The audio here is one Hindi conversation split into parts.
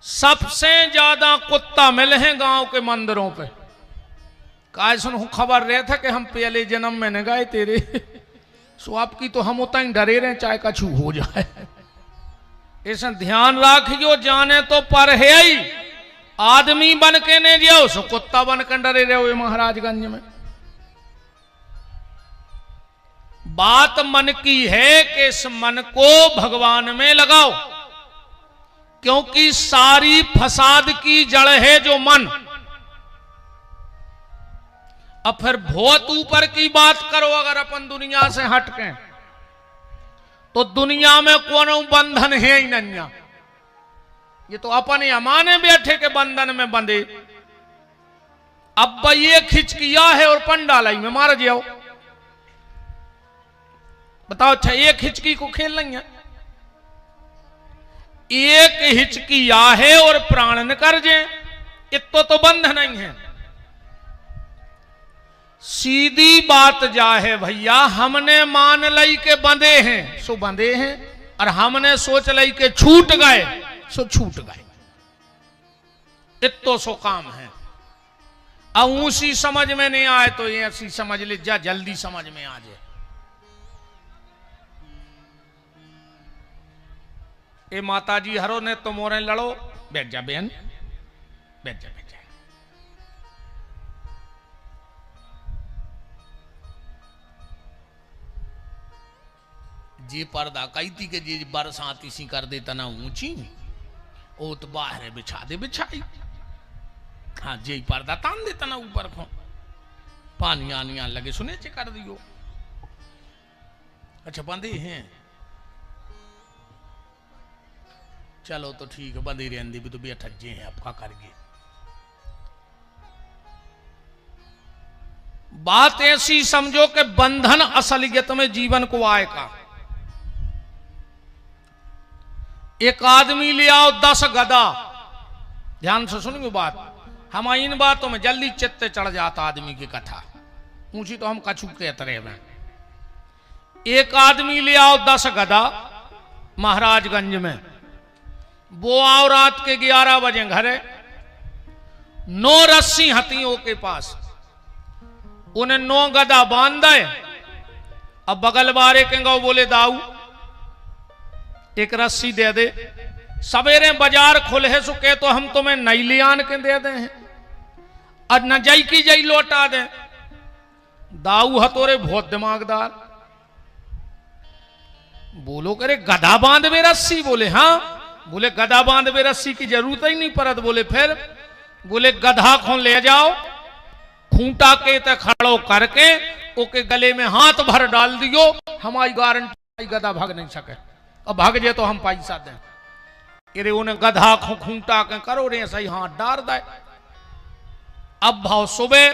सबसे ज्यादा कुत्ता मिले हैं गांव के मंदिरों पे। काय सुन खबर रहे थे कि हम पहले जन्म में न गए तेरे, सो आपकी तो हम उतना ही डरे रहे चाहे कछु हो जाए। ऐसा ध्यान रखियो, जाने तो पर है ही, आदमी बन के नहीं जाओ सो कुत्ता बन के डरे रहे महाराजगंज में। बात मन की है कि इस मन को भगवान में लगाओ, क्योंकि सारी फसाद की जड़ है जो मन। अब फिर बहुत ऊपर की बात करो, अगर अपन दुनिया से हटके तो दुनिया में कोनो बंधन है ही नहीं। ये तो अपन अमाने बैठे के बंधन में बंधे। अब ये खिचकिया है और पंडालाई में मार जाओ, बताओ। अच्छा एक हिचकी को खेल नहीं है, एक हिचकिया है और प्राण न कर जे, इतो तो बंध नहीं है। सीधी बात जा है भैया, हमने मान लई के बंधे हैं सो बंधे हैं, और हमने सोच लई के छूट गए सो छूट गए। इतो सो काम है। अब ऊसी समझ में नहीं आए तो ये ऐसी समझ ले जा, जल्दी समझ में आ जाए। ए माता जी हरो ने तो मोरे लड़ो, बैठ जा बहन, बैठ जा बैठ जा। जी पर्दा कई थी के जी बरसात इसी कर दे तना ऊंची, ओ तो बाहर बिछा दे बिछाई। हाँ जी पर्दा तान दे तना ऊपर को, पानी आनिया लगे सुने चे कर दियो। अच्छा बंदे हैं, चलो तो ठीक है, बंदी रहने भी तो बैठ जे हैं आपका करके। बात ऐसी समझो कि बंधन असलियत में जीवन को आए का। एक आदमी ले आओ 10 गदा, ध्यान से सुनिए बात, हम इन बातों में जल्दी चित्ते चढ़ जाता आदमी की कथा ऊंची तो हम कछु कहते रहे में। एक आदमी ले आओ 10 गदा महाराजगंज में, वो आओ रात के 11 बजे घरे, 9 रस्सी हथियों के पास, उन्हें 9 गदा बांध दे। अब बगल बारे के गौ बोले दाऊ एक रस्सी दे दे, सवेरे बाजार खुले है सो के तो हम तुम्हें नई ले आन के दे दे हैं, और न जई की जई लौटा दे। दाऊ हतोरे बहुत दिमागदार, बोलो करे गधा बांध में रस्सी, बोले हाँ, बोले गधा बांध में रस्सी की जरूरत ही नहीं पड़त। बोले फिर, बोले गधा को ले जाओ, खूंटा के ते खड़ो करके ओके गले में हाथ भर डाल दियो, हमारी गारंटी गधा भाग नहीं सके, और भाग जाए तो हम पैसा दें। अरे उन्हें गधा को खूंटा के करो रे सही हाथ डाल दे। अब भाव सुबह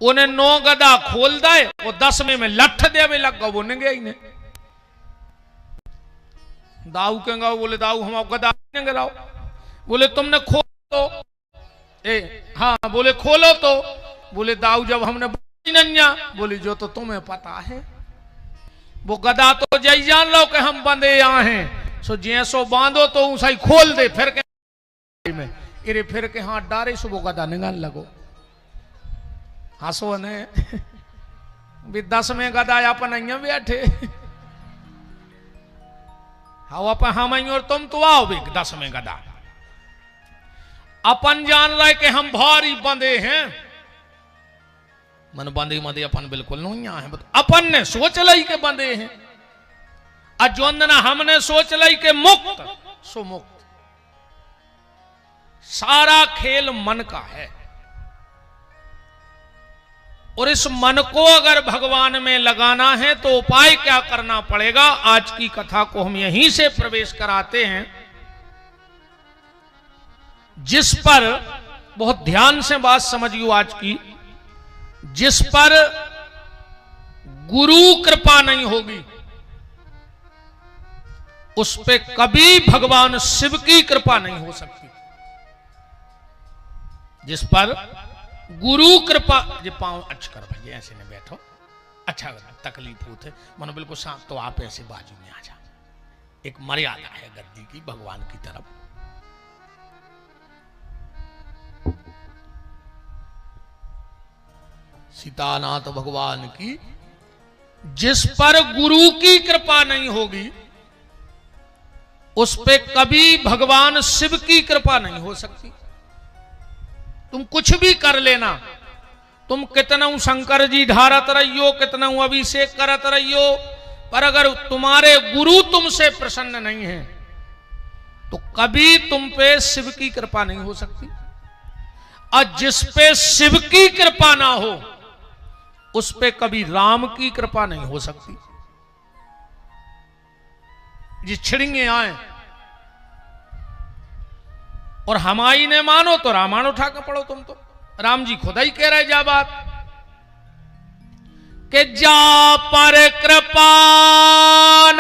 उन्हें 9 गधा खोल दे, वो 10 में लठ देवे लग गो, वो नहीं ही नहीं। दाऊ के गाओ, बोले दाऊ हम गदा नहीं लाओ, बोले तुमने खोलो तो, हाँ बोले खोलो तो, बोले दाऊ जब हमने नन्या, बोले जो तो तुम्हें पता है, वो गदा तो जय जान लो कि हम बंदे यहाँ हैं, सो जैसो बांधो तो उसा ही खोल दे, फिर के में इरे फिर के हाथ डारे सो वो गदा निकाल लगो। हंसो ने भी 10 में गदा अपन અહીંયા बैठे, हाँ अपन हम और तुम तो आओ भी 10 में गदा। अपन जान रहे कि हम भारी बंदे हैं, मन बंदे मदे अपन बिल्कुल नहीं है, अपन ने सोच लाई के बंदे हैं, अजोंदना हमने सोच लाई के मुक्त सो मुक्त। सारा खेल मन का है, और इस मन को अगर भगवान में लगाना है तो उपाय क्या करना पड़ेगा, आज की कथा को हम यहीं से प्रवेश कराते हैं, जिस पर बहुत ध्यान से बात समझियो आज की, जिस पर गुरु कृपा नहीं होगी उस पे कभी भगवान शिव की कृपा नहीं हो सकती। जिस पर गुरु कृपा, जे पांव अच्छ कर भाई ऐसे नहीं बैठो, अच्छा तकलीफ होते मनो बिल्कुल शांत, तो आप ऐसे बाजू में आ जा। एक मर्यादा है गद्दी की भगवान की तरफ, सीतानाथ भगवान की। जिस पर गुरु की कृपा नहीं होगी उस पे कभी भगवान शिव की कृपा नहीं हो सकती। तुम कुछ भी कर लेना, तुम कितना शंकर जी ढारत रहियो, कितना अभिषेक करत रहियो, पर अगर तुम्हारे गुरु तुमसे प्रसन्न नहीं है तो कभी तुम पे शिव की कृपा नहीं हो सकती। और जिस पे शिव की कृपा ना हो उस पे कभी राम की कृपा नहीं हो सकती। ये छिड़िंगे आए और हमारी ने मानो तो रामायण उठा कर पढ़ो। तुम तो राम जी खुदा ही कह रहे जा बात कि जा पर कृपान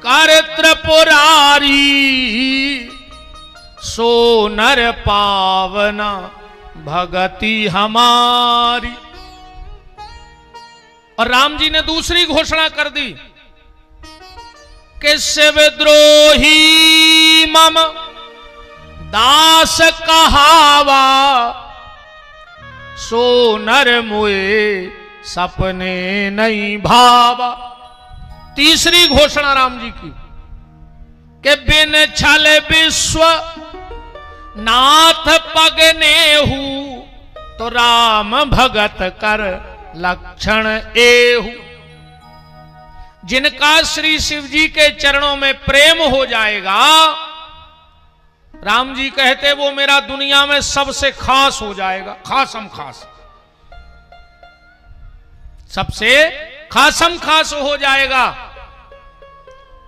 कर त्रिपुरारी सो नर पावना भगति हमारी। और राम जी ने दूसरी घोषणा कर दी कि शिवद्रोही मम दास कहावा सो नर मुए सपने नहीं भावा। तीसरी घोषणा राम जी की कि बिन छल विश्व नाथ पगने हूं तो राम भगत कर लक्षण एहू। जिनका श्री शिव जी के चरणों में प्रेम हो जाएगा, राम जी कहते वो मेरा दुनिया में सबसे खास हो जाएगा। खासम खास, सबसे खासम खास हो जाएगा।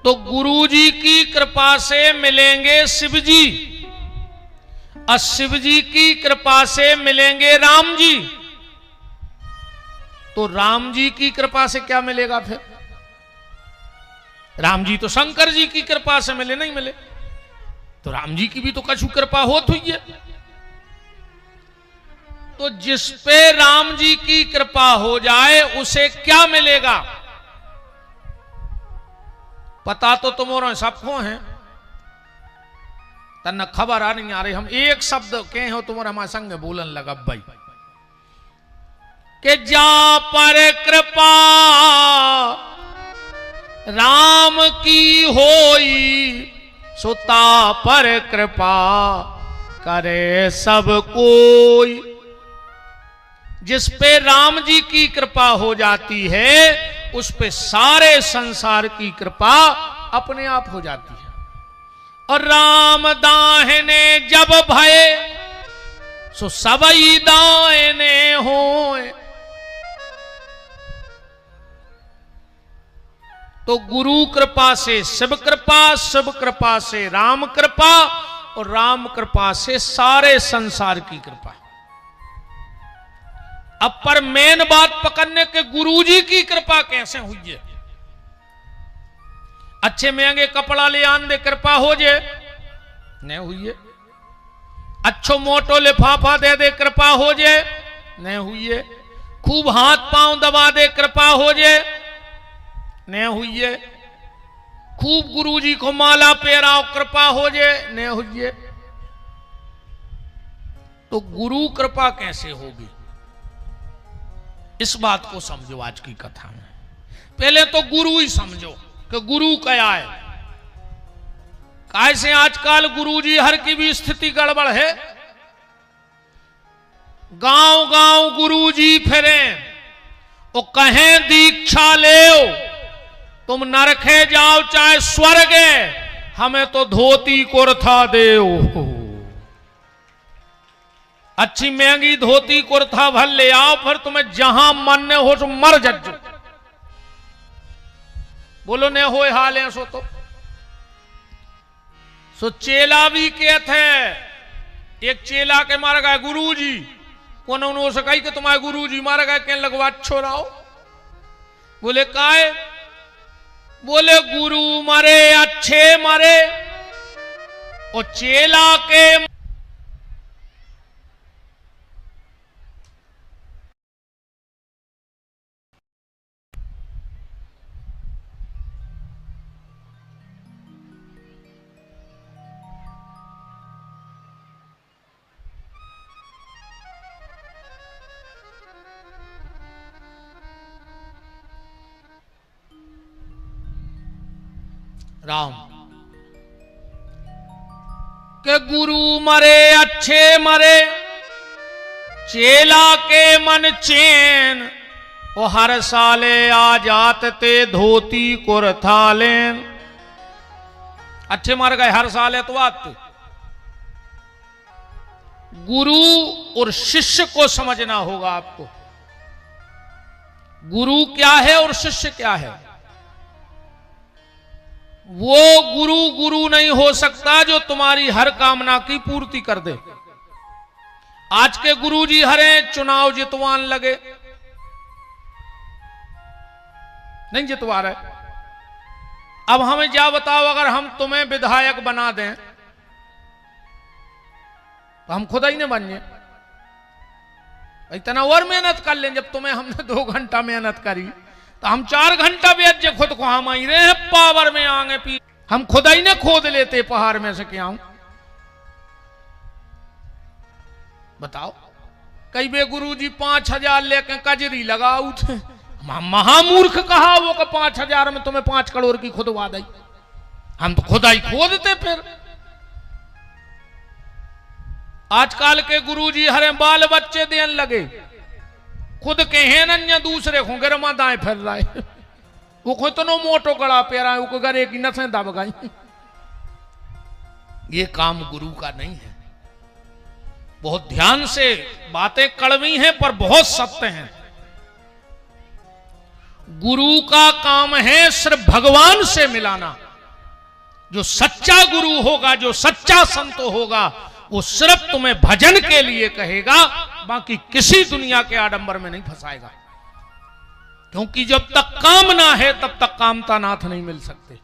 तो गुरु जी की कृपा से मिलेंगे शिव जी और शिव जी की कृपा से मिलेंगे राम जी। तो राम जी की कृपा से क्या मिलेगा फिर? राम जी तो शंकर जी की कृपा से मिले, नहीं मिले तो राम जी की भी तो कछु कृपा होत हुई है। तो जिस पे राम जी की कृपा हो जाए उसे क्या मिलेगा? पता तो तुम्हारा सबको है, तन्ना खबर आ नहीं आ रही। हम एक शब्द कहे हो तुम्हारा हमारे संग बोलन लगा भाई कि जा पर कृपा राम की होई सुता पर कृपा करे सब कोई। जिस पे राम जी की कृपा हो जाती है उस पे सारे संसार की कृपा अपने आप हो जाती है। और राम दाहिने जब भये सो सबई दाहिने होए। तो गुरु कृपा से शिव कृपा, शिव कृपा से राम कृपा और राम कृपा से सारे संसार की कृपा। अब पर मेन बात पकड़ने के गुरु जी की कृपा कैसे हुई है? अच्छे महंगे कपड़ा ले आन दे कृपा हो जे नहीं हुई है। अच्छो मोटो लिफाफा दे दे कृपा हो जे नहीं हुई है। खूब हाथ पांव दबा दे कृपा हो जे नहीं हुई है। खूब गुरु जी को माला पहराओ कृपा हो जे नहीं हुई है। तो गुरु कृपा कैसे होगी इस बात को समझो आज की कथा में। पहले तो गुरु ही समझो कि गुरु क्या है। कैसे आजकल गुरु जी हर की भी स्थिति गड़बड़ है। गांव गांव गुरु जी फिरे वो कहें दीक्षा ले तुम नरखे जाओ चाहे स्वर्ग हमें तो धोती कुर्ता दे। अच्छी महंगी धोती कुर्ता भर ले आओ, फिर तुम्हें जहां मन हो तो मर जज्जो। बोलो ने होए हाल है सो चेला भी के थे। एक चेला के मारा गया गुरु जी उन्होंने से कही कि तुम्हारे गुरु जी मारा गया कहने लगवा अच्छो रहो। बोले काहे? बोले गुरु मरे अच्छे मरे और चेला के राम के गुरु मरे अच्छे मरे, चेला के मन चैन, वो हर साले आ जात ते धोती कुरथालेन। अच्छे मर गए, हर साल एतवार थे। गुरु और शिष्य को समझना होगा आपको। गुरु क्या है और शिष्य क्या है। वो गुरु गुरु नहीं हो सकता जो तुम्हारी हर कामना की पूर्ति कर दे। आज के गुरुजी हरे चुनाव जितवान लगे, नहीं जितवा रहे। अब हमें क्या बताओ, अगर हम तुम्हें विधायक बना दें तो हम खुद ही नहीं बनिए, इतना और मेहनत कर लें। जब तुम्हें हमने 2 घंटा मेहनत करी तो हम 4 घंटा बेच जे खुद को हम ही रहे हैं पावर में आगे पी। हम खुद ही ने खोद लेते पहाड़ में से क्या हूं बताओ। कई बे गुरुजी 5000 लेके कजरी लगाऊ थे। महामूर्ख कहा वो का 5000 में तुम्हें 5 करोड़ की खुदवा दी। हम तो खुदा ही खोदते। फिर आजकल के गुरुजी हरे बाल बच्चे देन लगे, खुद के हैं अन्य दूसरे को गिरमा दाएं फिर रहा है। वो खुद तो मोटो गड़ा पेरा है, वो गरे की नसें दब गई। ये काम गुरु का नहीं है। बहुत ध्यान से, बातें कड़वी हैं पर बहुत सत्य हैं। गुरु का काम है सिर्फ भगवान से मिलाना। जो सच्चा गुरु होगा, जो सच्चा संत होगा, वो सिर्फ तुम्हें भजन के लिए कहेगा, बाकी किसी दुनिया के आडंबर में नहीं फंसाएगा। क्योंकि जब तक कामना है तब तक कामता नाथ नहीं मिल सकते।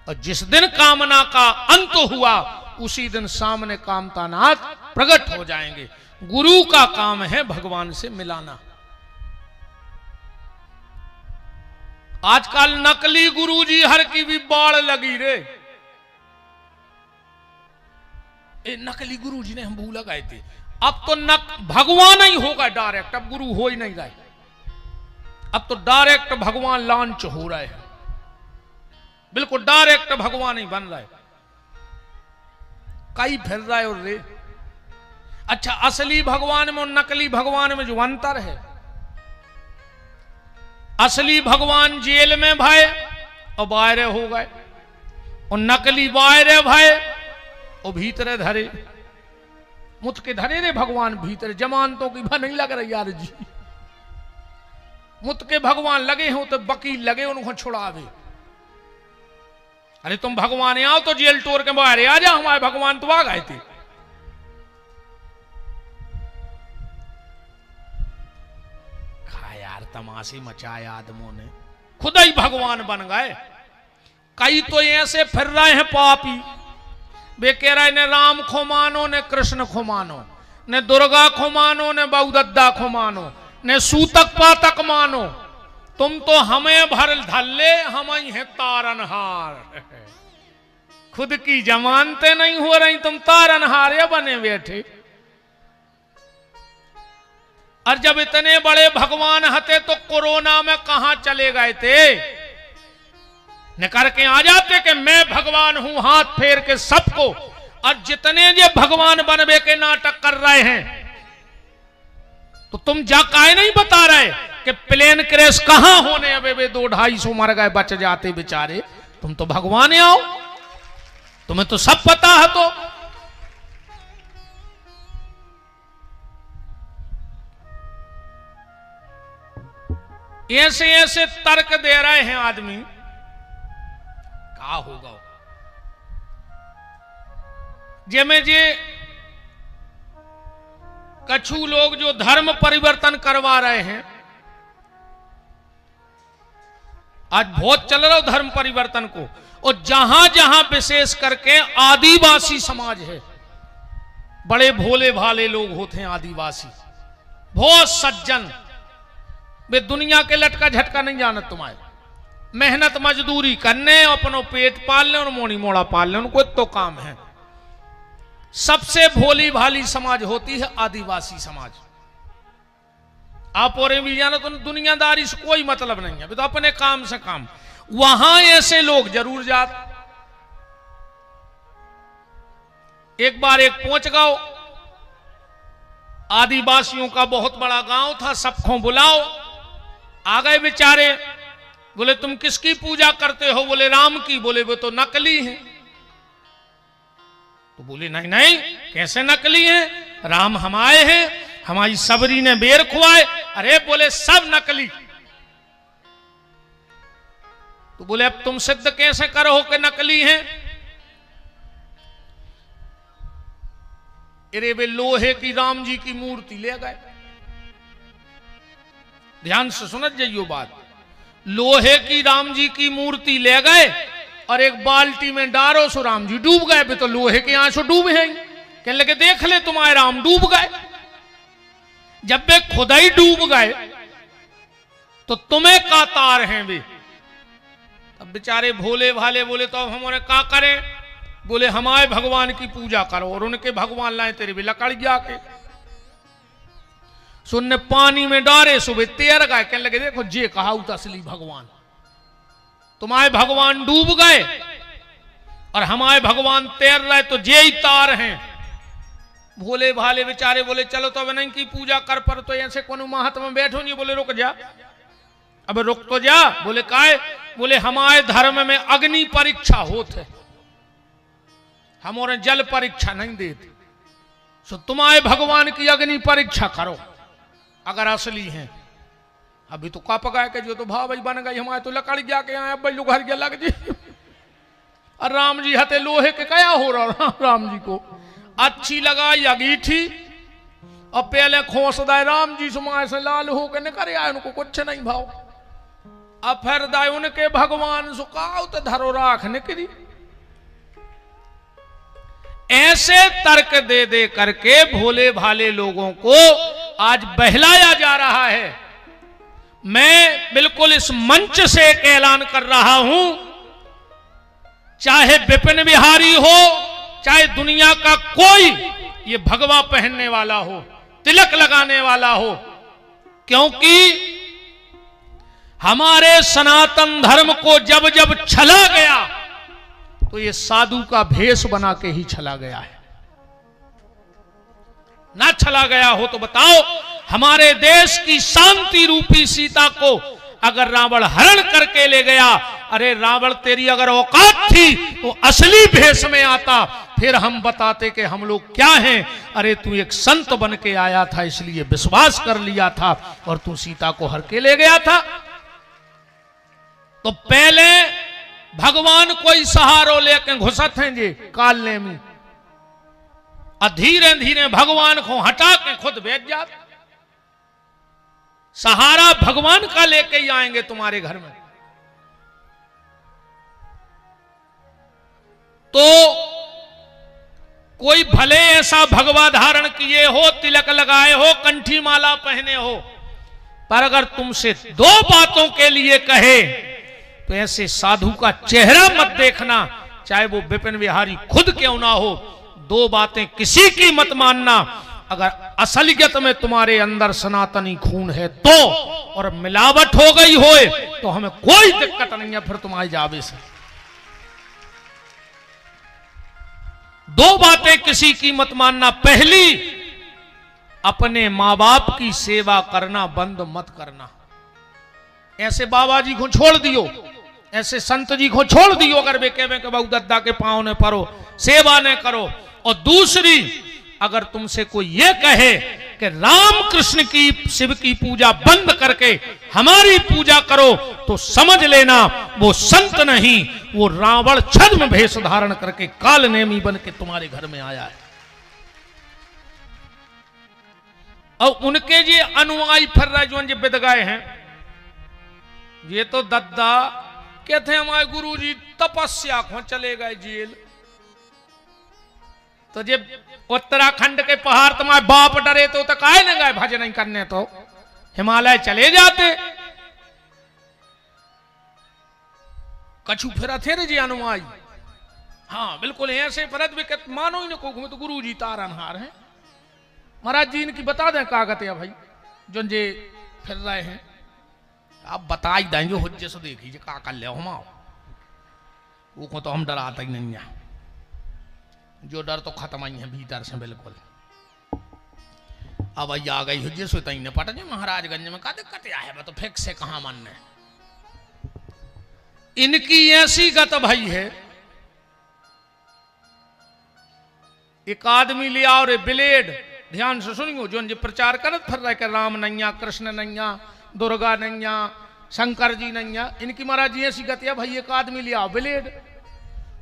और जिस दिन कामना का अंत हुआ उसी दिन सामने कामता नाथ प्रकट हो जाएंगे। गुरु का काम है भगवान से मिलाना। आजकल नकली गुरुजी हर की भी बाढ़ लगी रे। नकली गुरुजी ने हम भूल गए थे। अब तो भगवान ही होगा डायरेक्ट, अब गुरु हो ही नहीं रहे। अब तो डायरेक्ट भगवान लॉन्च हो रहे हैं, बिल्कुल डायरेक्ट भगवान ही बन रहा है। कई फिर रहा है और रे। अच्छा, असली भगवान में और नकली भगवान में जो अंतर है, असली भगवान जेल में भय और बाहर हो गए, और नकली बाहर भय और भीतर धरे। मुझ के धरे रे भगवान भीतर, जमानतों की भा नहीं लग रही यार जी। मुझ के भगवान लगे हो तो वकील लगे उनको छुड़ावे। अरे तुम भगवान आओ तो जेल तोड़ के बाहर आ जा, हमारे भगवान तो आ गए थे। यार तमाशे मचाए आदमों ने, खुद ही भगवान बन गए। कई तो ऐसे फिर रहे हैं पापी, वे कह रहे ने राम को मानो, ने कृष्ण को मानो, ने दुर्गा को मानो, ने बहुदद्दा को मानो, ने सूतक पातक मानो। तुम तो हमें भर धल्ले, हम ही हैं तारनहार। खुद की जमानतें नहीं हो रही, तुम तारनहार या बने बैठे। और जब इतने बड़े भगवान हते तो कोरोना में कहां चले गए थे? न करके आ जाते कि मैं भगवान हूं, हाथ फेर के सबको। और जितने ये भगवान बनवे के नाटक कर रहे हैं, तो तुम जा काहे नहीं बता रहे कि प्लेन क्रैश कहां होने? अबे वे 200-250 मर गए, बच जाते बेचारे। तुम तो भगवान आओ, तुम्हें तो सब पता है। तो ऐसे ऐसे तर्क दे रहे हैं आदमी, क्या होगा? जेमे जे कछु लोग जो धर्म परिवर्तन करवा रहे हैं, आज बहुत चल रहा है धर्म परिवर्तन को। और जहां जहां विशेष करके आदिवासी समाज है, बड़े भोले भाले लोग होते हैं आदिवासी, बहुत सज्जन। वे दुनिया के लटका झटका नहीं जानत तुम्हारे। मेहनत मजदूरी करने, अपनो पेट पालने और मोनी मोड़ा पालने, उनको तो काम है। सबसे भोली भाली समाज होती है आदिवासी समाज। आप और भी जानो तो दुनियादारी से कोई मतलब नहीं है, तो अपने काम से काम। वहां ऐसे लोग जरूर जात, एक बार एक पहुंच गओ, आदिवासियों का बहुत बड़ा गांव था, सबको बुलाओ। आ गए बेचारे, बोले तुम किसकी पूजा करते हो? बोले राम की। बोले वो तो नकली है। तो बोले नहीं नहीं, कैसे नकली हैं? राम हमारे हैं, हमारी सबरी ने बेर खुआए। अरे बोले सब नकली। तो बोले अब तुम सिद्ध कैसे करो कि नकली हैं? अरे वे लोहे की राम जी की मूर्ति ले गए। ध्यान से सुनत जाइयो बात। लोहे की राम जी की मूर्ति ले गए और एक बाल्टी में डारो सो राम जी डूब गए। तो लोहे के आंसू डूबे हैं। कहने लगे देख ले तुम्हारे राम डूब गए। जब वे खुद ही डूब गए तो तुम्हें का तार हैं वे? अब बेचारे भोले भाले बोले तो अब हमारे का करें? बोले हमारे भगवान की पूजा करो। और उनके भगवान लाए तेरे भी लकड़ जाके सुनने पानी में डारे सुबह तैर गए। कहने लगे देखो जे कहा असली भगवान, तुम्हारे भगवान डूब गए और हमारे भगवान तैर रहे तो जे ही तार हैं। भोले भाले बेचारे बोले चलो तो अब नहीं की पूजा कर पर तो ऐसे कोनो महात्मा बैठो नहीं। बोले रुक जा, अब रुक तो जा। बोले काहे? बोले हमारे धर्म में अग्नि परीक्षा होते, हमारे जल परीक्षा नहीं देते। सो तुम्हारे भगवान की अग्नि परीक्षा करो अगर असली हैं। अभी तो कप गए के जो तो भाव बन गई, हमारे तो लकड़ गया के आए बल्लू घर के लग जी। और राम जी हते लोहे के क्या हो रहा? राम जी को अच्छी लगाई अंगीठी और पहले खोस दाए राम जी सुमाए से लाल हो के निकल आए, उनको कुछ नहीं भाव। अब फिर दाए उनके भगवान सुखाओ तो धरो राख निकली। ऐसे तर्क दे दे करके भोले भाले लोगों को आज बहलाया जा रहा है। मैं बिल्कुल इस मंच से एक ऐलान कर रहा हूं, चाहे विपिन बिहारी हो, चाहे दुनिया का कोई ये भगवा पहनने वाला हो, तिलक लगाने वाला हो, क्योंकि हमारे सनातन धर्म को जब जब छला गया तो ये साधु का भेष बना के ही छला गया है। ना छला गया हो तो बताओ, हमारे देश की शांति रूपी सीता को अगर रावण हरण करके ले गया, अरे रावण तेरी अगर औकात थी तो असली भेष में आता, फिर हम बताते कि हम लोग क्या हैं। अरे तू एक संत बन के आया था इसलिए विश्वास कर लिया था और तू सीता को हर के ले गया था। तो पहले भगवान कोई सहारो लेके घुसत हैं जी कालने में, और धीरे धीरे भगवान को हटा के खुद बैठ जाते। सहारा भगवान का लेके ही आएंगे तुम्हारे घर में। तो कोई भले ऐसा भगवा धारण किए हो, तिलक लगाए हो, कंठी माला पहने हो, पर अगर तुमसे दो बातों के लिए कहे तो ऐसे साधु का चेहरा मत देखना, चाहे वो विपिन बिहारी खुद क्यों ना हो। दो बातें किसी की मत मानना। अगर असलियत में तुम्हारे अंदर सनातनी खून है तो, और मिलावट हो गई होए तो हमें कोई दिक्कत नहीं है फिर तुम्हारी जावे से। दो बातें किसी की मत मानना। पहली, अपने मां बाप की सेवा करना बंद मत करना। ऐसे बाबा जी को छोड़ दियो, ऐसे संत जी को छोड़ दियो अगर वे कहें कि बहु दद्दा के पांव ने परो, सेवा ने करो। और दूसरी, अगर तुमसे कोई ये कहे कि राम कृष्ण की शिव की पूजा बंद करके हमारी पूजा करो, तो समझ लेना वो संत नहीं, वो रावण छद्म भेष धारण करके काल नेमी बन के तुम्हारे घर में आया है। और उनके ये अनुयायी फिर रहे जो बिद गए हैं, ये तो दद्दा कहते हैं हमारे गुरुजी तपस्या को चले गए जेल। तो जब उत्तराखंड के पहाड़ तुम्हारे बाप डरे तो काहे न गए भजन नहीं करने, तो हिमालय चले जाते। कछु फिर थे जी अनुयायी, हाँ बिल्कुल ऐसे फरद भी मानो ही न को तो गुरु जी तारनहार हैं। महाराज जी इनकी बता दें कागत है भाई जो जे फिर रहे हैं, आप बता ही देंगे हुज्जे से देखिए का कर ले हम वो को तो हम डराते ही नहीं है। जो डर तो खत्म ही है भीतर से बिल्कुल। अब आ गई हो जिस ने पट जी महाराजगंज में का दिक्कत है तो फिक्स से कहा मानने। इनकी ऐसी गत भाई है, एक आदमी लिया और ब्लेड, ध्यान से सुनियो, जो प्रचार करत फिर रहे कि राम नैया, कृष्ण नैया, दुर्गा नैया, शंकर जी नैया, इनकी महाराज जी ऐसी गतिया भाई एक आदमी लिया ब्लेड,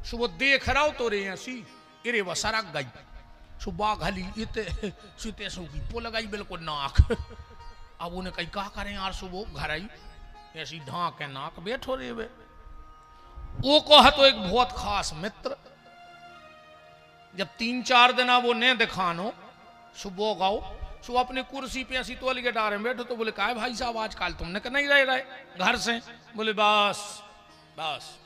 सुबह देख रहा हो तो रे ऐसी इरे वह सरक गई, सुबह घली इते सुते सूखी पुल गई बिल्कुल नाक। अब उन्हें कही क्या करें यार, सुबह घर आई ऐसी ढांक है नाक बैठो रे वे। वो कहा तो एक बहुत खास मित्र, जब 3-4 दिन वो ने दिखानो, सुबह गाओ सुबह अपनी कुर्सी पे ऐसी तोल के डारे बैठो तो बोले का भाई साहब आजकल तुमने कहा नहीं रहे घर से, बोले बस बस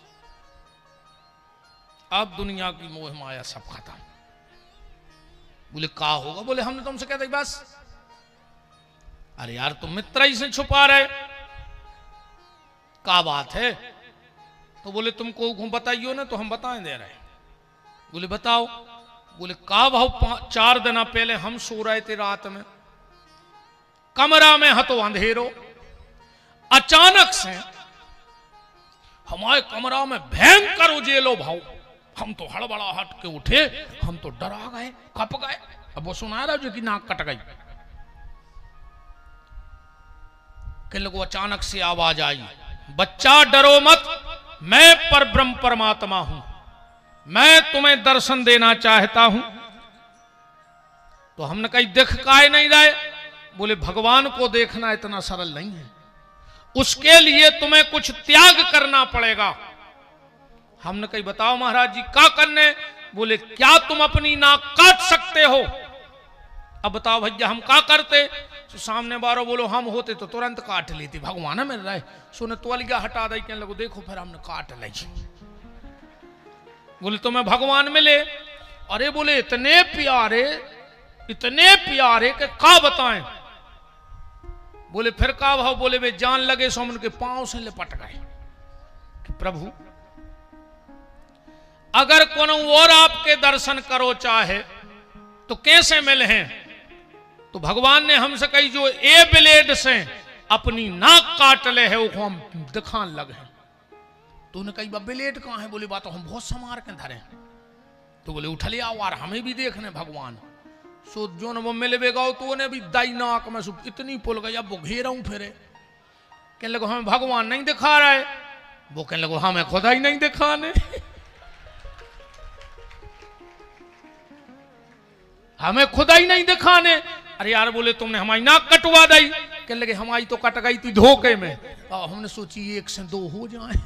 अब दुनिया की मोह माया सब खत्म। बोले का होगा, बोले हमने तुमसे कहते बस। अरे यार तुम मित्र ही से छुपा रहे, का बात है? तो बोले तुमको बताइयो ना, तो हम बताएं दे रहे। बोले बताओ। बोले का भाव 4 दिन पहले हम सो रहे थे रात में, कमरा में हतो अंधेरो, अचानक से हमारे कमरा में भयंकर उजेलो भाव, हम तो हड़बड़ाहट के उठे, हम तो डरा गए, कप गए। अब वो सुना रहा जो कि नाक कट गई। कि लोगों अचानक से आवाज आई, बच्चा डरो मत, मैं परब्रह्म परमात्मा हूं, मैं तुम्हें दर्शन देना चाहता हूं। तो हमने कही दिख काहे नहीं रहे? बोले भगवान को देखना इतना सरल नहीं है, उसके लिए तुम्हें कुछ त्याग करना पड़ेगा। हमने कही बताओ महाराज जी क्या करने? बोले क्या तुम अपनी नाक काट सकते हो? अब बताओ भैया हम क्या करते? तो सामने बारो बोलो हम होते तो तुरंत काट लेते, भगवान मिल रहा है। सुने तोलिया हटा दे, कहने लगो देखो फिर हमने काट ली। बोले तुम्हें भगवान मिले? अरे बोले इतने प्यारे के का बताएं। बोले फिर का भाव? बोले वे जान लगे सो उनके पांव से लिपट गए कि प्रभु अगर कोनो और आपके दर्शन करो चाहे तो कैसे मिले हैं? तो भगवान ने हमसे कही जो ए ब्लेड से अपनी नाक काट ले है वो हम दिखान लगे हैं। तो उन्हें कही ब्लेड कहां है? बोले बात हम बहुत समार के धरे। तो बोले उठ लिया और हमें भी देखने भगवान। सो जो न वो मिले गाओ तो उन्हें भी दाई नाक में इतनी पुल गई, अब वो घेरा फिरे। कहने लगे हमें भगवान नहीं दिखा रहा है। वो कहने लगे हमें खुदा ही नहीं दिखाने, हमें खुदा ही नहीं दिखाने। अरे यार बोले तुमने हमारी नाक कटवा दी। कहने लगे हमारी तो कट गई थी धोखे में, हमने सोची 1 से 2 हो जाए,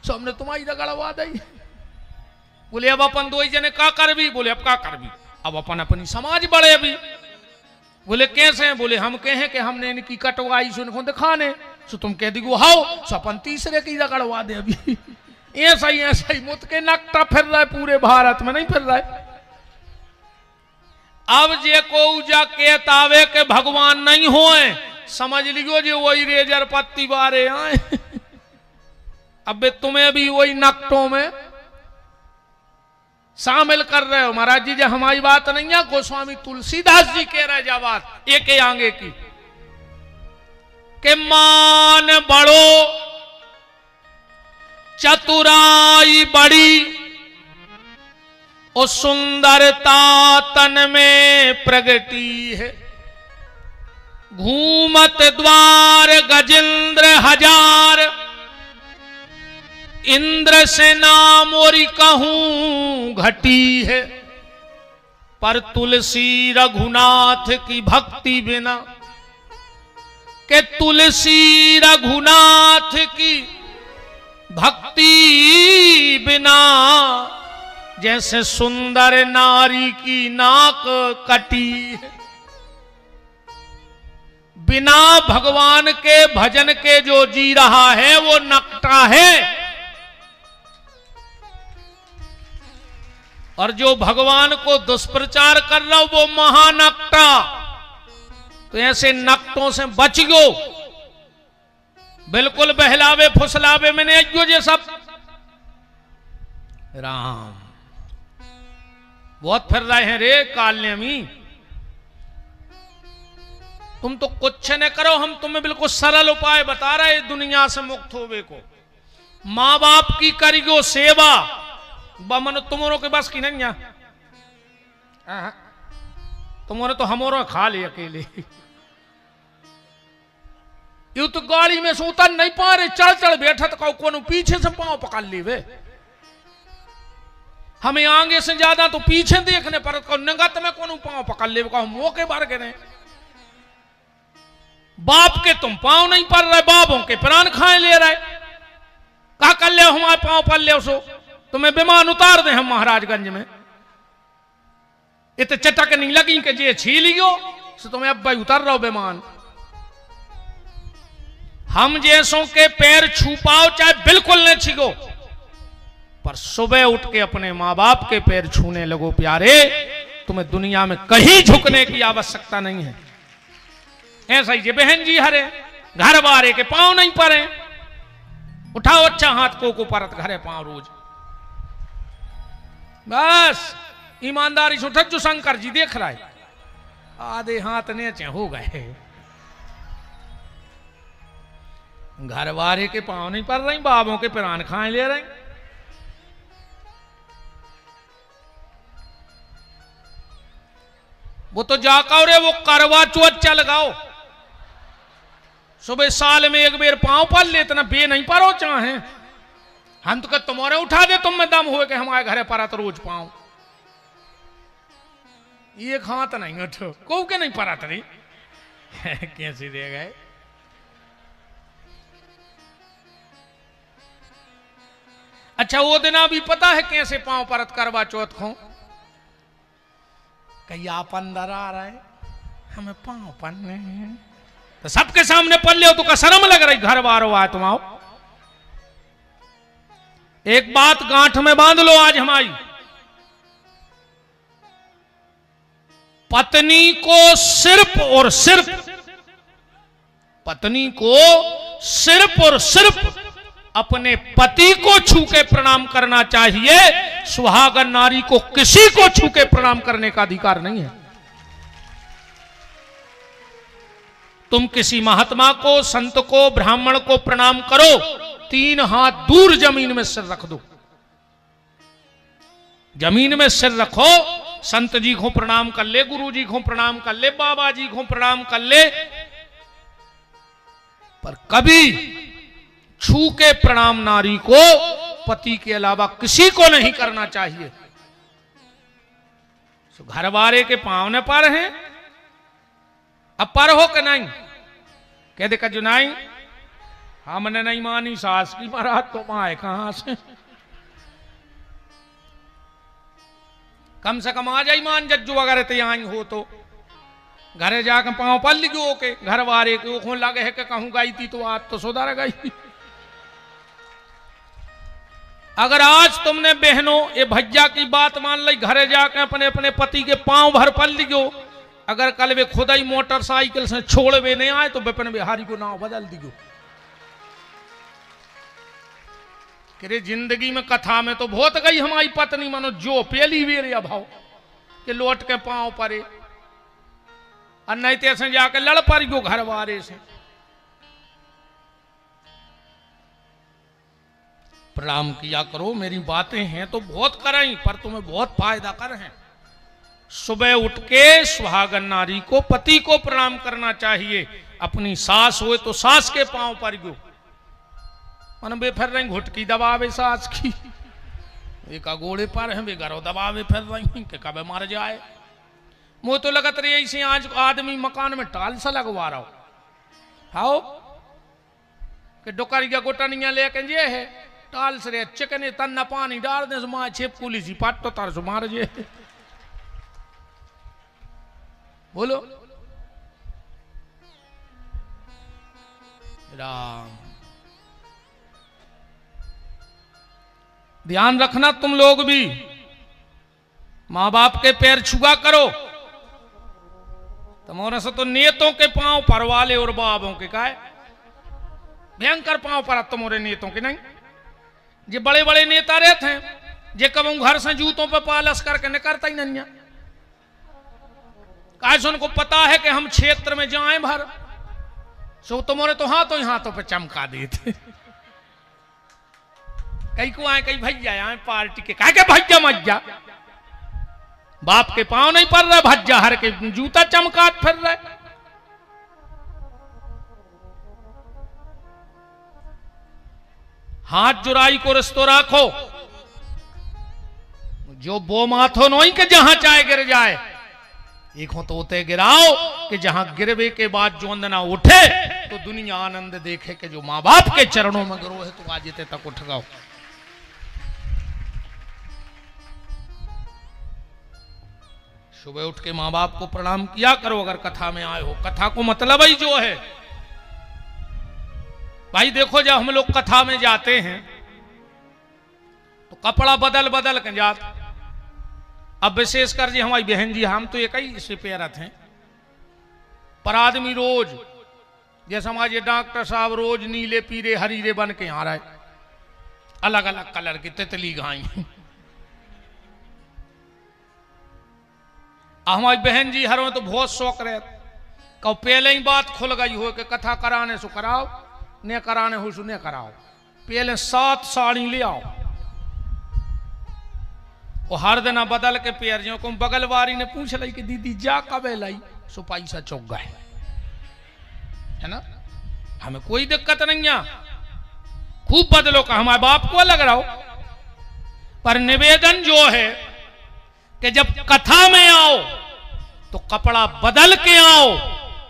सो हमने तुम्हारी रगड़वा दी। बोले अब अपन 2 जने का कर भी? बोले अब का कर भी, अब अपन अपनी समाज बढ़े अभी। बोले कैसे? बोले हम कहें कि हमने इनकी कटवाई सो इनको दिखाने, सो तुम कह दी हाओ सो अपन तीसरे की रगड़वा दे अभी। ऐसा ही मुत के नकटा फिर रहा है, पूरे भारत में नहीं फिर रहा है। अब जे को जा कहतावे के भगवान नहीं होए, समझ लियो जो वही रेजर पत्ती बारे आए। अब तुम्हें भी वही नकटों में शामिल कर रहे हो। महाराज जी जो हमारी बात नहीं है, गोस्वामी तुलसीदास जी कह रहे जा बात एक आगे की के मान बड़ो चतुराई बड़ी और सुंदरता तन में प्रगटी है। घूमत द्वार गजेंद्र हजार, इंद्र से नाम और कहूं घटी है। पर तुलसी रघुनाथ की भक्ति बिना, के तुलसी रघुनाथ की भक्ति बिना जैसे सुंदर नारी की नाक कटी है। बिना भगवान के भजन के जो जी रहा है वो नकटा है, और जो भगवान को दुष्प्रचार कर रहा हो वो महानकटा। तो ऐसे नकटों से बचियो, बिल्कुल बहलावे फुसलावे में नहीं जो सब। राम बहुत फिर रहे हैं रे कालनेमी। तुम तो कुछ न करो, हम तुम्हें बिल्कुल सरल उपाय बता रहे दुनिया से मुक्त होवे को। माँ बाप की करियो सेवा बमन तुमरो के बस की नहीं है। तुमने तो हमरो खा ले अकेले। यू तो गाड़ी में से उतर नहीं पा रहे, चढ़ चढ़ बैठा तो कौन पीछे से पांव पकड़ ली वे। हमें आगे से ज्यादा तो पीछे देखने पर नगत में कौन पांव पकड़ ले, मौके बार के नहीं। बाप के तुम पांव नहीं पड़ रहे, बापों के प्राण खाए ले रहे। कहा कर ले हमारे पांव पड़ ले सो तुम्हें विमान उतार दे हम महाराजगंज में। इत चटक नहीं लगी कि जे छीलियो सो तुम्हें अब भाई उतर रहो विमान। हम जैसों के पैर छू पाओ चाहे बिल्कुल न छीगो, पर सुबह उठ के अपने मां बाप के पैर छूने लगो प्यारे। तुम्हें दुनिया में कहीं झुकने की आवश्यकता नहीं है। ऐसा ही जे बहन जी हरे घर बारे के पांव नहीं पड़े, उठाओ अच्छा हाथ को परत घरे पांव रोज। बस ईमानदारी से उठत जो शंकर जी देख रहा है, आधे हाथ नीचे हो गए। घर वारे के पांव नहीं पड़ रही, बाबों के प्राण खाए ले रहे। वो तो जाकर रे वो करवा चौथ चल गाओ, सुबह साल में एक बेर पांव पड़ ले, इतना बे नहीं पारो चाहे। हम तो तुम्हारे उठा दे, तुम में दम हुए कि हमारे घरे पड़ा तो रोज पांव। ये हाथ नहीं उठो को के नहीं पड़ा तरी कैसे दे गए। अच्छा वो दिन अभी पता है कैसे पांव परत करवा चौथ खो। कहीं आप अंदर आ रहा है हमें पांव पन्ने हैं तो सबके सामने पल ले तो का शर्म लग रही। घर बारो आए तुम आओ, एक बात गांठ में बांध लो आज हमारी। पत्नी को सिर्फ और सिर्फ, पत्नी को सिर्फ और सिर्फ अपने पति को छू के प्रणाम करना चाहिए। सुहागन नारी को किसी को छू के प्रणाम करने का अधिकार नहीं है। तुम किसी महात्मा को, संत को, ब्राह्मण को प्रणाम करो, 3 हाथ दूर जमीन में सिर रख दो। जमीन में सिर रखो, संत जी को प्रणाम कर ले, गुरु जी को प्रणाम कर ले, बाबा जी को प्रणाम कर ले, पर कभी छू के प्रणाम नारी को पति के अलावा किसी को नहीं करना चाहिए। घर वाले के पांव ने पर हैं, अब पर हो कि नहीं कह दे कजू नहीं, हमने नहीं मानी सास की महाराज तो आए कहां से। कम से कम आ जाई मान जज्जू अगर तैयार हो तो घरे जाकर पांव पल लियो के घर वाले के ओखों लगे है कि कहूं गई थी तो आज तो सुधर गई। अगर आज तुमने बहनों ये भैया की बात मान ली, घरे जाकर अपने अपने पति के पांव भर पल लियो, अगर कल वे खुद ही मोटरसाइकिल से छोड़ वे नहीं आए तो विपिन बिहारी को नाव बदल दियो। कि जिंदगी में कथा में तो बहुत गई हमारी पत्नी मनो जो पहली बेर अभाव कि लौट के पांव परे, और नहीं तो ऐसे जाके लड़ पड़ियो घर वाले से। प्रणाम किया करो, मेरी बातें हैं तो बहुत कराई पर तुम्हें बहुत फायदा कर हैं। सुबह उठ के सुहागन नारी को, पति को प्रणाम करना चाहिए। अपनी सास हो तो सास के पांव पर गो मन बे फिर रही घुटकी दबावे सास की, एक अगोड़े पर है वे घरों दबावे फिर रही कि कब मर जाए। मुझे तो लगत रही ऐसे आज आदमी मकान में टाल सा लगवा रहा हो, हाओ कि डुकरिया गोटनिया लेके जे है टाल से चिकने तन्ना पानी डाल दे माँ छेप कुली सी पाट तो तार मार जे। बोलो राम। ध्यान रखना तुम लोग भी, मां बाप के पैर छुआ करो। तुम्हारे से तो नेतों के पांव परवाले और बाबों के काय भयंकर पांव पर तुम्हारे नेतों के नहीं। जो बड़े बड़े नेता रहते हैं जे कब घर से जूतों पे पालस करके निकलता ही नहीं। काश उनको पता है कि हम क्षेत्र में जाए भर सो तुम्हारे तो हाथों पे चमका देते। कई को आए कई भैया आए पार्टी के कहा के भैया मज्जा बाप के पांव नहीं पड़ रहा भज्जा हर के जूता चमकात फिर रहे। हाथ जुराई को रिश्तो राखो जो बो माथो नहीं के जहां चाहे गिर जाए एक हो तो उते गिराओ कि जहां गिरवे के बाद जो अंदना उठे तो दुनिया आनंद देखे कि जो मां बाप के चरणों में गिरो है तो आज तक उठ गओ। सुबह उठ के मां बाप को प्रणाम किया करो अगर कथा में आए हो। कथा को मतलब ही जो है भाई देखो जब हम लोग कथा में जाते हैं तो कपड़ा बदल बदल के जाते। अब विशेषकर जी हमारी बहन जी हम तो एक ही से पेरत हैं पर आदमी रोज जैसे हमारे डॉक्टर साहब रोज नीले पीले हरीरे बन के आ रहा है अलग अलग कलर की तितली गाई। हमारी बहन जी हर में तो बहुत शौक रहे कब पहले ही बात खुल गई हो कि कथा कराने सो कराओ ने कराने हो सो ने कराओ पहले 7 साड़ी ले आओ। वो हर दिन बदल के पेरियों को बगल वारी ने पूछ ली कि दीदी जा कब लाई सो पैसा चौक गए है ना। हमें कोई दिक्कत नहीं है खूब बदलो का हमारे बाप को लग रहा हो पर निवेदन जो है कि जब कथा में आओ तो कपड़ा बदल के आओ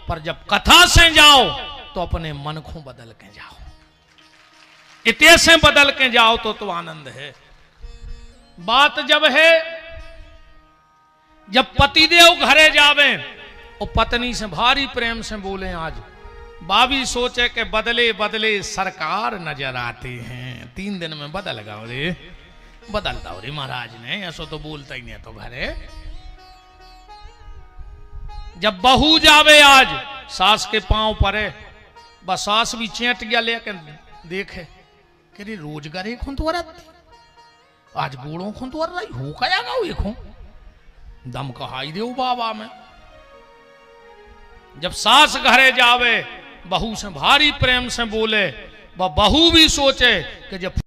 पर जब कथा से जाओ तो अपने मन को बदल के जाओ। इतने से बदल के जाओ तो आनंद है। बात जब है जब पतिदेव घरे जावे और पत्नी से भारी प्रेम से बोले आज बाबी सोचे कि बदले बदले सरकार नजर आते हैं 3 दिन में बदल गए रे बदलता हो रे महाराज ने ऐसा तो बोलता ही नहीं तो घरे। जब बहू जावे आज सास के पांव परे बस सास भी चेट गया लेके देखे कि रोजगार एक तो आज गोड़ों खुन तो रही हो क्या गाओ एक दम कहाई दे बाबा में। जब सास घरे जावे बहू से भारी प्रेम से बोले बहू भी सोचे कि जब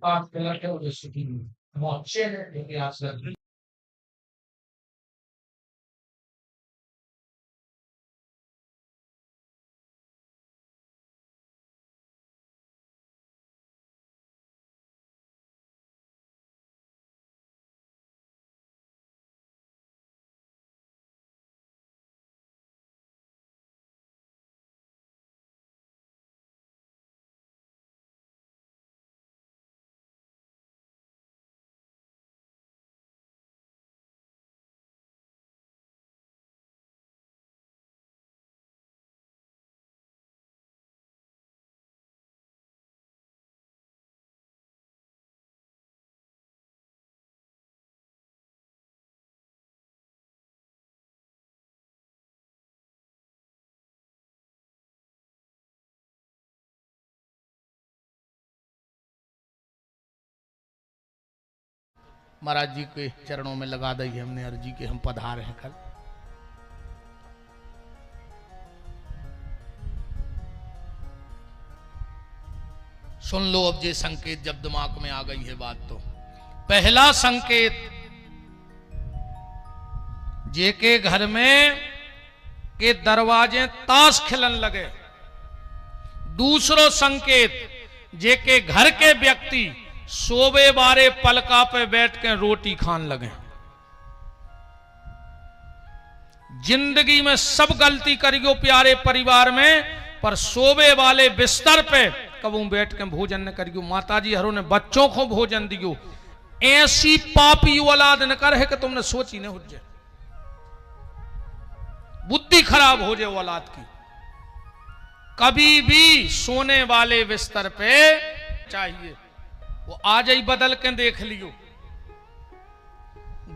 parte della teoria su di moccene e piazza. महाराज जी के चरणों में लगा दी हमने अर्जी के हम पधार हैं कल। सुन लो अब ये संकेत जब दिमाग में आ गई है बात तो। पहला संकेत, जे के घर में के दरवाजे ताश खिलन लगे। दूसरो संकेत, जे के घर के व्यक्ति सोबे बारे पलका पे बैठ के रोटी खान लगे। जिंदगी में सब गलती करियो प्यारे परिवार में, पर सोबे वाले बिस्तर पे कबू बैठ के भोजन न करियो। माताजी हरो ने बच्चों को भोजन दियो। ऐसी पापी औलाद न कर है कि तुमने सोची न हो जाए, बुद्धि खराब हो जाए औलाद की। कभी भी सोने वाले बिस्तर पे चाहिए वो आज ही बदल के देख लियो।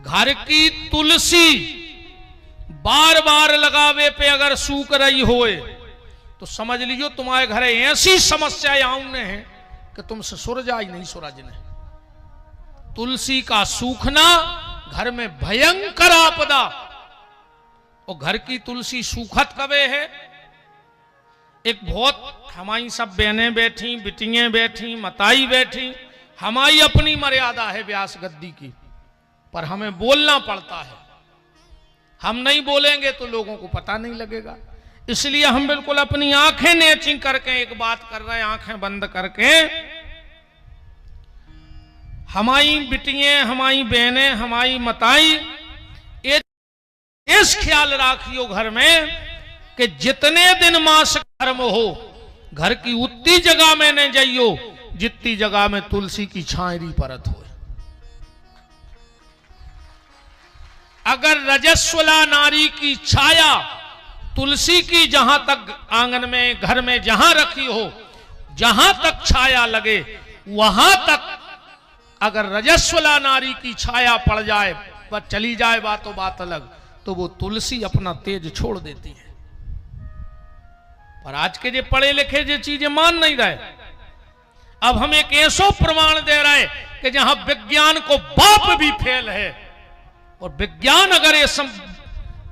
घर की तुलसी बार बार लगावे पे अगर सूख रही होए तो समझ लियो तुम्हारे घर ऐसी समस्याएं आउने हैं कि तुमसे सुरजा ही नहीं सूरज ने। तुलसी का सूखना घर में भयंकर आपदा। और घर की तुलसी सूखत कबे है। एक बहुत हमारी सब बहनें बैठी, बिटियां बैठी, मताई बैठी, हमारी अपनी मर्यादा है व्यास गद्दी की, पर हमें बोलना पड़ता है। हम नहीं बोलेंगे तो लोगों को पता नहीं लगेगा। इसलिए हम बिल्कुल अपनी आंखें नेची करके एक बात कर रहे हैं, आंखें बंद करके। हमारी बिटियां, हमारी बहनें, हमारी मताई, इस ख्याल राखियो घर में कि जितने दिन मास कर्म हो, घर की उतनी जगह में न जाइयो जितनी जगह में तुलसी की छायरी परत हो। अगर रजस्वला नारी की छाया तुलसी की जहां तक आंगन में, घर में जहां रखी हो, जहां तक छाया लगे, वहां तक अगर रजस्वला नारी की छाया पड़ जाए, पर चली जाए बातों बात अलग, तो वो तुलसी अपना तेज छोड़ देती है। पर आज के जो पढ़े लिखे जो चीजें मान नहीं रहे। अब हम एक ऐसा प्रमाण दे रहे कि जहां विज्ञान को बाप भी फेल है, और विज्ञान अगर ये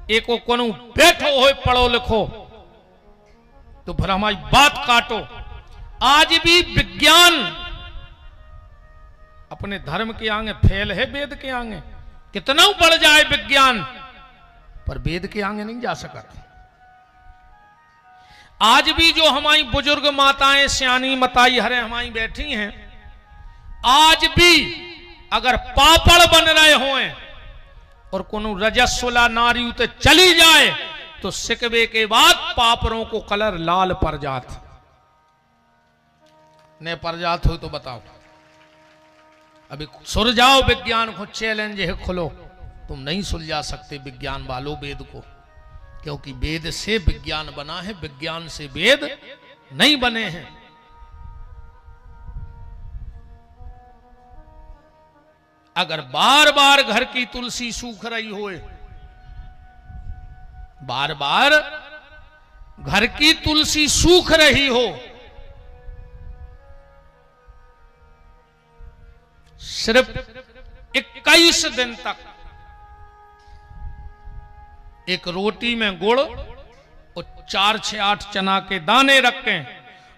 एको कोनो बैठो हो पढ़ो लिखो तो फिर हमारी बात काटो। आज भी विज्ञान अपने धर्म के आगे फेल है, वेद के आगे कितना बढ़ जाए विज्ञान, पर वेद के आगे नहीं जा सका। आज भी जो हमारी बुजुर्ग माताएं, सियानी मताई हरे हमारी बैठी हैं, आज भी अगर पापड़ बन रहे हों और कोनो रजस्वला नारी उते चली जाए तो सिकवे के बाद पापड़ों को कलर लाल पर जात ने पर जात हो तो बताओ। अभी सुलझाओ विज्ञान को, चैलेंज है खुलो। तुम नहीं सुलझा सकते विज्ञान वालों वेद को, क्योंकि वेद से विज्ञान बना है, विज्ञान से वेद नहीं बने हैं। अगर बार बार घर की तुलसी सूख रही होए, बार बार घर की तुलसी सूख रही हो, सिर्फ 21 दिन तक एक रोटी में गुड़ और 4 6 8 चना के दाने रखें।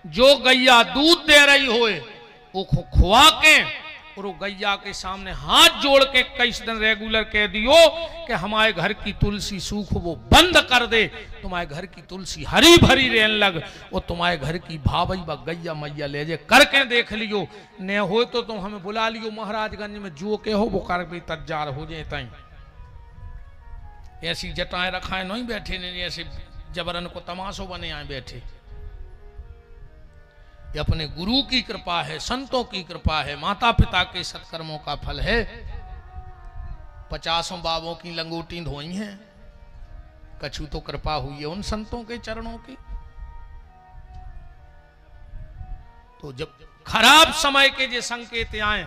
जो गैया दूध दे रही होए वो खुआ के और वो गैया के सामने हाथ जोड़ के कई दिन रेगुलर कह दियो कि हमारे घर की तुलसी सूख वो बंद कर दे, तुम्हारे घर की तुलसी हरी भरी रहन लग, और तुम्हारे घर की भाभी व गैया मैया ले जे करके देख लियो, न हो तो तुम हमें बुला लियो महाराजगंज में, जो के हो वो कर भी तज्जार हो जाए तई। ऐसी जटाएं रखाए नहीं बैठे, नहीं ऐसे जबरन को तमाशो बने आए बैठे। ये अपने गुरु की कृपा है, संतों की कृपा है, माता पिता के सत्कर्मों का फल है। 50 बाबों की लंगोटी धोई हैं, कछु तो कृपा हुई है उन संतों के चरणों की। तो जब खराब समय के जे संकेत आए,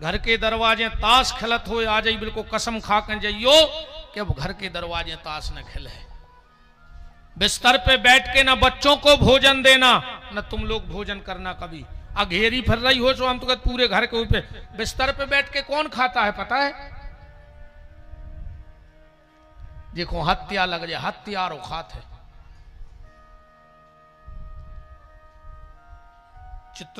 घर के दरवाजे ताश खिलत हो आ जाई, बिल्कुल कसम खा कर जाइयो कि अब घर के दरवाजे ताश न खिले। बिस्तर पे बैठ के ना बच्चों को भोजन देना, न तुम लोग भोजन करना कभी। अघेरी फिर रही हो तो हम तो पूरे घर के ऊपर बिस्तर पे बैठ के कौन खाता है पता है? देखो हत्या लग जाए, हत्यारो खाते चित्र